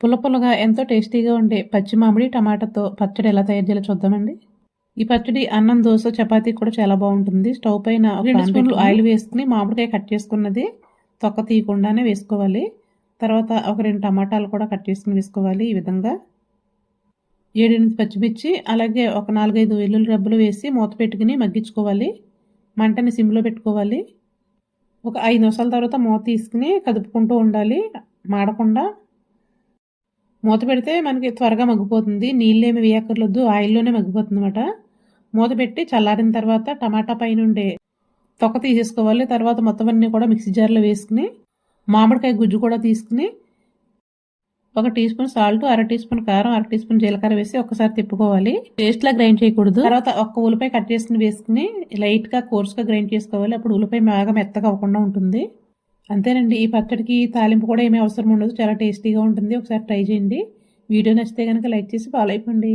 పుల్ల పుల్లగా ఎంతో టేస్టీగా ఉండే పచ్చి మామిడి టమాటాతో పచ్చడి ఎలా తయారు చేయాలో చూద్దామండి. ఈ పచ్చడి అన్నం, దోస, చపాతీ కూడా చాలా బాగుంటుంది. స్టవ్ పైన 2 స్పూన్లు ఆయిల్ వేసుకుని మామిడికాయ కట్ చేసుకున్నది తొక్క తీయకుండానే వేసుకోవాలి. తర్వాత ఒక 2 టమాటాలు కూడా కట్ చేసుకుని వేసుకోవాలి. ఈ విధంగా 7, 8 పచ్చిమిర్చి అలాగే ఒక 4, 5 వెల్లుల్లి రెబ్బలు వేసి మూత పెట్టుకుని మగ్గించుకోవాలి. మంటని సిమ్లో పెట్టుకోవాలి. ఒక 5 నిమిషాల తర్వాత మూత తీసుకుని కదుపుకుంటూ ఉండాలి మాడకుండా. మూత పెడితే మనకి త్వరగా మగ్గిపోతుంది. నీళ్ళేమి వేయక్కర్లేదు, ఆయిల్లోనే మగ్గిపోతుందన్నమాట. మూత పెట్టి చల్లారిన తర్వాత టమాటా పైనుండే తొక్క తీసేసుకోవాలి. తర్వాత మొత్తం అన్నీ కూడా మిక్సీ జార్లో వేసుకుని మామిడికాయ గుజ్జు కూడా తీసుకుని ఒక టీ స్పూన్ సాల్ట్, అర టీ స్పూన్ కారం, అర టీ స్పూన్ జీలకర్ర వేసి ఒకసారి తిప్పుకోవాలి. పేస్ట్లా గ్రైండ్ చేయకూడదు. తర్వాత ఒక్క ఉల్లిపాయ కట్ చేసుకుని వేసుకుని లైట్గా కోర్స్గా గ్రైండ్ చేసుకోవాలి. అప్పుడు ఉల్లిపాయ బాగా మెత్తగా అవ్వకుండా ఉంటుంది. అంతేనండి. ఈ పచ్చడికి తాలింపు కూడా ఏమీ అవసరం ఉండదు. చాలా టేస్టీగా ఉంటుంది. ఒకసారి ట్రై చేయండి. వీడియో నచ్చితే కనుక లైక్ చేసి ఫాలో అయిపోండి.